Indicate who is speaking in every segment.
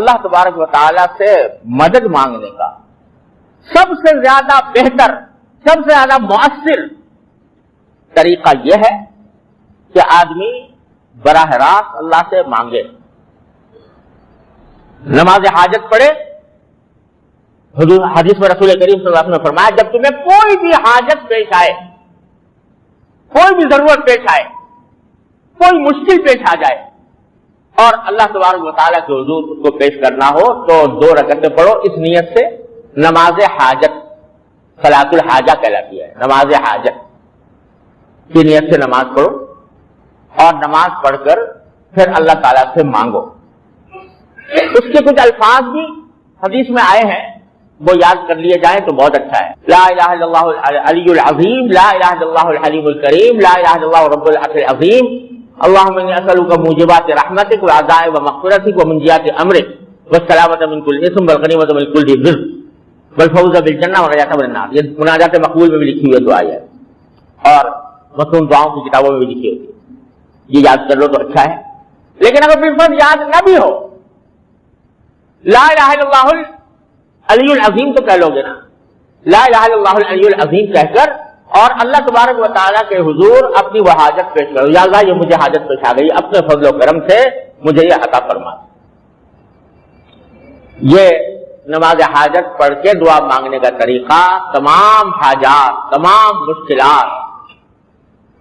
Speaker 1: اللہ تبارک و تعالیٰ سے مدد مانگنے کا سب سے زیادہ بہتر، سب سے زیادہ مؤثر طریقہ یہ ہے کہ آدمی براہ راست اللہ سے مانگے، نماز حاجت پڑھے۔ حدیث میں رسول کریم صلی اللہ علیہ وسلم نے فرمایا جب تمہیں کوئی بھی حاجت پیش آئے، کوئی بھی ضرورت پیش آئے، کوئی مشکل پیش آ جائے اور اللہ تبارک و تعالیٰ کے حضور اس کو پیش کرنا ہو تو 2 رکعتیں پڑھو اس نیت سے۔ نماز حاجت صلاۃ الحاجہ کہلاتی ہے، نماز حاجت کی نیت سے نماز پڑھو اور نماز پڑھ کر پھر اللہ تعالیٰ سے مانگو۔ اس کے کچھ الفاظ بھی حدیث میں آئے ہیں، وہ یاد کر لیے جائیں تو بہت اچھا ہے۔ لا الہ الا اللہ العلی العظیم، لا الہ الا اللہ الحلیم الکریم، لا الہ الا اللہ رب العرش العظیم، اللہم انی اسألک موجبات رحمتک وعزائم مغفرتک ومنجیات امرک والسلامۃ من کل اثم والغنیمۃ من کل بر والفوز بالجنہ والنجاۃ من النار۔ یہ مناجات مقبول میں بھی لکھی ہوئی دعا ہے اور مصنون دعاؤں کی کتابوں میں بھی لکھی ہوئی ہے، یہ یاد کر لو تو اچھا ہے۔ لیکن اگر بالفرض یاد نہ بھی ہو، لا الہ الا اللہ العلی العظیم تو کہہ لو گے نا، لا الہ الا اللہ العلی العظیم کہہ کر اور اللہ تبارک و تعالیٰ کے حضور اپنی وہ حاجت پیش کرو، یا اللہ یہ مجھے حاجت پیش آ گئی، اپنے فضل و کرم سے مجھے یہ عطا فرما۔ یہ نماز حاجت پڑھ کے دعا مانگنے کا طریقہ تمام حاجات، تمام مشکلات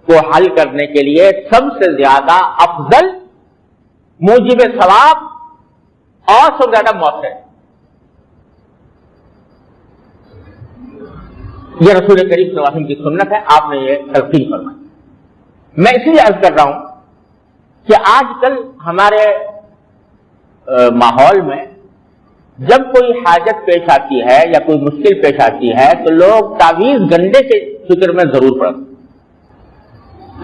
Speaker 1: کو حل کرنے کے لیے سب سے زیادہ افضل، موجب ثواب اور سب سے زیادہ مؤثر ہے۔ یہ رسول کریم صلی اللہ علیہ وسلم کی سنت ہے، آپ نے یہ تلقین فرمائی۔ میں اس لیے عرض کر رہا ہوں کہ آج کل ہمارے ماحول میں جب کوئی حاجت پیش آتی ہے یا کوئی مشکل پیش آتی ہے تو لوگ تعویذ گنڈے کے فکر میں ضرور پڑتے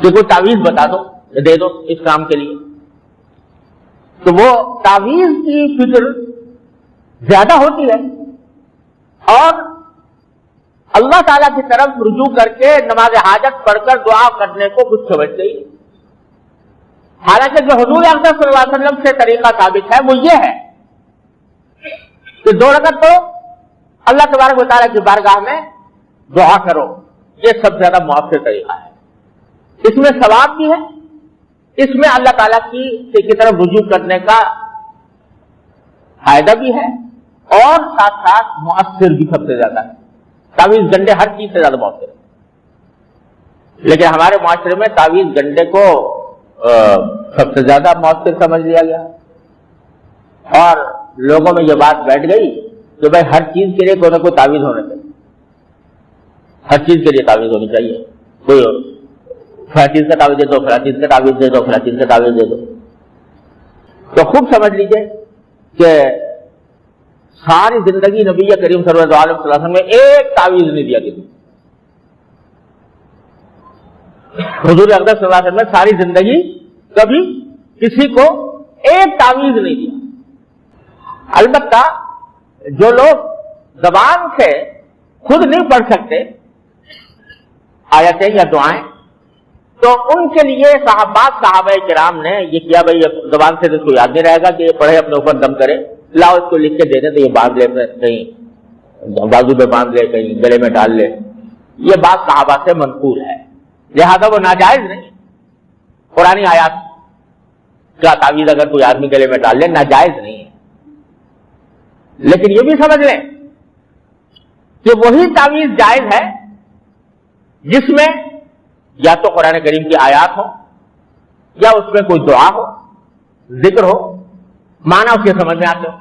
Speaker 1: کہ کوئی تعویذ بتا دو، دے دو اس کام کے لیے، تو وہ تعویذ کی فکر زیادہ ہوتی ہے اور اللہ تعالیٰ کی طرف رجوع کر کے نماز حاجت پڑھ کر دعا کرنے کو کچھ سمجھتے ہی۔ حالانکہ جو حضور اقدس صلی اللہ علیہ وسلم سے طریقہ ثابت ہے وہ یہ ہے کہ 2 رکعت پڑھو، اللہ تبارک و تعالیٰ کی بارگاہ میں دعا کرو، یہ سب سے زیادہ مؤثر طریقہ ہے۔ اس میں ثواب بھی ہے، اس میں اللہ تعالیٰ کی طرف رجوع کرنے کا فائدہ بھی ہے اور ساتھ ساتھ مؤثر بھی سب سے زیادہ ہے۔ تعویذ گنڈے ہر چیز سے زیادہ مؤثر ہے، لیکن ہمارے معاشرے میں تعویذ گنڈے کو سب سے زیادہ مؤثر سمجھ لیا گیا اور لوگوں میں یہ بات بیٹھ گئی کہ بھائی ہر چیز کے لیے کوئی نہ کوئی تعویذ ہونا چاہیے، ہر چیز کے لیے تعویذ ہونی چاہیے، کوئی فلاں چیز کا تعویذ دے دو، فلاں چیز کا تعویذ دے دو، فلاں چیز کا تعویذ دے دو۔ تو خوب سمجھ لیجئے کہ ساری زندگی نبی کریم صلی اللہ علیہ وسلم نے ایک تعویذ نہیں دیا کسی، حضور اقدس صلی اللہ علیہ وسلم نے ساری زندگی کبھی کسی کو ایک تعویذ نہیں دیا۔ البتہ جو لوگ زبان سے خود نہیں پڑھ سکتے آیتیں یا دعائیں، تو ان کے لیے صحابہ کرام نے یہ کیا، بھائی زبان سے اس کو یاد نہیں رہے گا کہ یہ پڑھے اپنے اوپر دم کرے، لاؤ اس کو لکھ کے دے دیں تو یہ باندھ لے، کہیں بازو پہ باندھ لے، کہیں گلے میں ڈال لے۔ یہ بات صحابہ سے منقول ہے، لہذا وہ ناجائز نہیں۔ قرآنی آیات کا تعویذ اگر کوئی آدمی گلے میں ڈال لے ناجائز نہیں ہے، لیکن یہ بھی سمجھ لیں کہ وہی تعویذ جائز ہے جس میں یا تو قرآن کریم کی آیات ہو یا اس میں کوئی دعا ہو، ذکر ہو، معنی اس کے سمجھ میں آتے ہو۔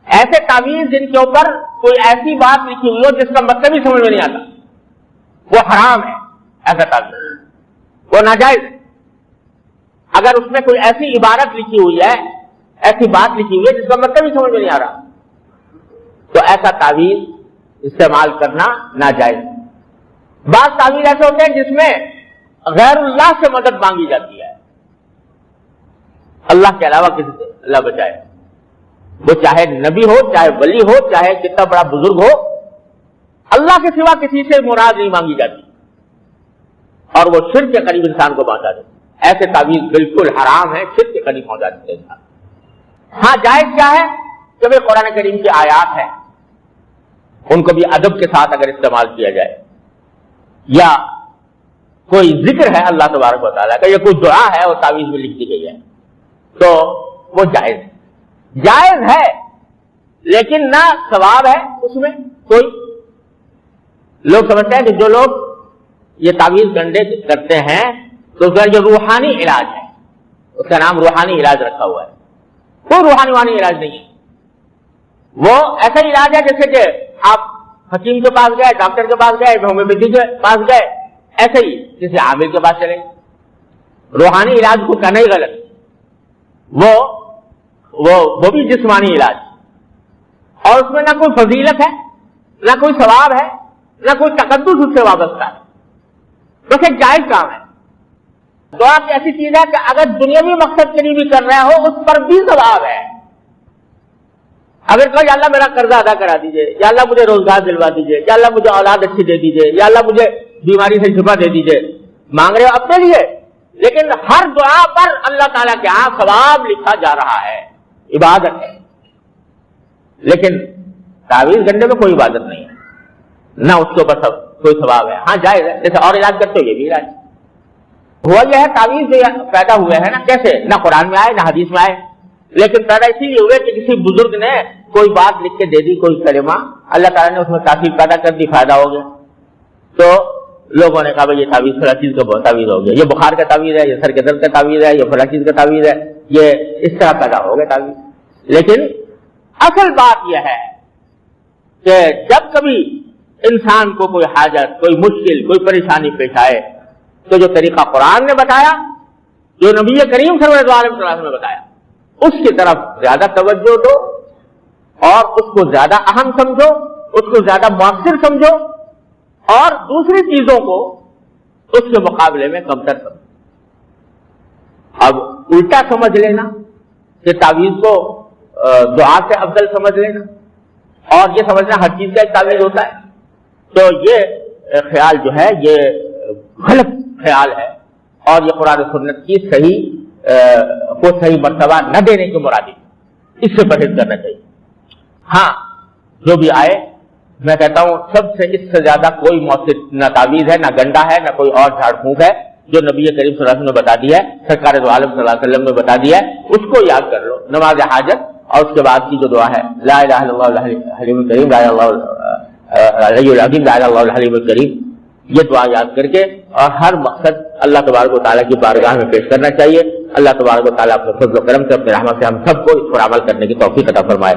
Speaker 1: ایسے تعویذ جن کے اوپر کوئی ایسی بات لکھی ہوئی ہو جس کا مطلب ہی سمجھ میں نہیں آتا، وہ حرام ہے، ایسا تعویذ وہ ناجائز ہے۔ اگر اس میں کوئی ایسی عبارت لکھی ہوئی ہے، ایسی بات لکھی ہوئی ہے جس کا مطلب ہی سمجھ میں نہیں آ رہا، تو ایسا تعویذ استعمال کرنا ناجائز ہے۔ بعض تعویذ ایسے ہوتے ہیں جس میں غیر اللہ سے مدد مانگی جاتی ہے، اللہ کے علاوہ کسی سے، اللہ بچائے، وہ چاہے نبی ہو، چاہے ولی ہو، چاہے کتنا بڑا بزرگ ہو، اللہ کے سوا کسی سے مراد نہیں مانگی جاتی اور وہ شرک کے قریب انسان کو پہنچا دیتی۔ ایسے تعویذ بالکل حرام ہے، شرک کے قریب پہنچا دیتے انسان۔ ہاں جائز کیا ہے کہ بھائی قرآن کریم کی آیات ہیں ان کو بھی ادب کے ساتھ اگر استعمال کیا جائے، یا کوئی ذکر ہے اللہ تبارک و تعالیٰ کا، یا کوئی دعا ہے وہ تعویذ میں لکھ دی گئی ہے تو وہ جائز ہے، جائز ہے لیکن نہ ثواب ہے اس میں کوئی۔ لوگ سمجھتے ہیں کہ جو لوگ یہ تعویذ گنڈے کرتے ہیں تو اس کا جو روحانی علاج ہے اس کا نام روحانی علاج رکھا ہوا ہے، کوئی روحانی علاج نہیں ہے، وہ ایسا علاج ہے جیسے کہ آپ حکیم کے پاس گئے، ڈاکٹر کے پاس گئے، ہومیوپیتھی کے پاس گئے، ایسے ہی کسی عامل کے پاس چلے۔ روحانی علاج کو کہنا ہی غلط، وہ بھی جسمانی علاج، اور اس میں نہ کوئی فضیلت ہے، نہ کوئی ثواب ہے، نہ کوئی تقدس اس سے وابستہ ہے، بس ایک جائز کام ہے۔ دعا کی ایسی چیز ہے کہ اگر دنیاوی مقصد کے لیے بھی کر رہے ہو اس پر بھی ثواب ہے۔ اگر کہو یا اللہ میرا قرضہ ادا کرا دیجئے، یا اللہ مجھے روزگار دلوا دیجئے، یا اللہ مجھے اولاد اچھی دے دیجئے، یا اللہ مجھے بیماری سے شفا دے دیجئے، مانگ رہے ہو اپنے لیے، لیکن ہر دعا پر اللہ تعالیٰ کے ہاں ثواب لکھا جا رہا ہے، عبادت ہے۔ لیکن تعویذ گنڈے میں کوئی عبادت نہیں ہے، نہ اس کے اوپر کوئی ثواب ہے۔ ہاں جائز ہے، جیسے اور علاج کرتے ہو یہ بھی علاج ہوا۔ یہ ہے تعویذ جو پیدا ہوئے ہیں نا، کیسے؟ نہ قرآن میں آئے نہ حدیث میں آئے، لیکن پیدا اسی لیے ہوئے کہ کسی بزرگ نے کوئی بات لکھ کے دے دی، کوئی کلمہ، اللہ تعالیٰ نے اس میں تاثیر پیدا کر دی، فائدہ ہو گیا، تو لوگوں نے کہا بھائی یہ تعویذ فلاں چیز کا تعویذ ہو گیا، یہ بخار کا تعویذ ہے، یہ سر کے درد کا تعویذ ہے، یہ فلاں چیز کا تعویذ ہے، یہ اس طرح پیدا ہو گیا تعویذ۔ لیکن اصل بات یہ ہے کہ جب کبھی انسان کو کوئی حاجت، کوئی مشکل، کوئی پریشانی پیش آئے تو جو طریقہ قرآن نے بتایا، جو نبی کریم صلی اللہ علیہ وسلم نے بتایا، اس کی طرف زیادہ توجہ دو اور اس کو زیادہ اہم سمجھو، اس کو زیادہ مؤثر سمجھو، اور دوسری چیزوں کو اس کے مقابلے میں کمتر سمجھو۔ اب الٹا سمجھ لینا کہ تعویذ کو دعا سے افضل سمجھ لینا اور یہ سمجھنا ہر چیز کا ایک تعویذ ہوتا ہے، تو یہ خیال جو ہے یہ غلط خیال ہے، اور یہ قرآن و سنت کی صحیح مرتبہ نہ دینے کی مرادی، اس سے پرہیز کرنا چاہیے۔ ہاں جو بھی آئے، میں کہتا ہوں سب سے اس سے زیادہ کوئی مؤثر نہ تعویذ ہے، نہ گنڈا ہے، نہ کوئی اور جھاڑ پھونک ہے، جو نبی کریم صلی اللہ علیہ وسلم نے بتا دیا ہے، سرکار دو عالم صلی اللہ علیہ وسلم نے بتا دیا ہے، اس کو یاد کر لو نماز حاجت، اور اس کے بعد کی جو دعا ہے لا الہ الا اللہ الحلیم الکریم، لا الہ الا اللہ العلی العظیم، لا الہ الا اللہ الحلیم الکریم، یہ دعا یاد کر کے اور ہر مقصد اللہ تبارک و تعالیٰ کی بارگاہ میں پیش کرنا چاہیے۔ اللہ تبارک و تعالیٰ اپنے فضل و کرم سے، اپنے رحمت سے ہم سب کو اس پر عمل کرنے کی توفیق عطا فرمائے۔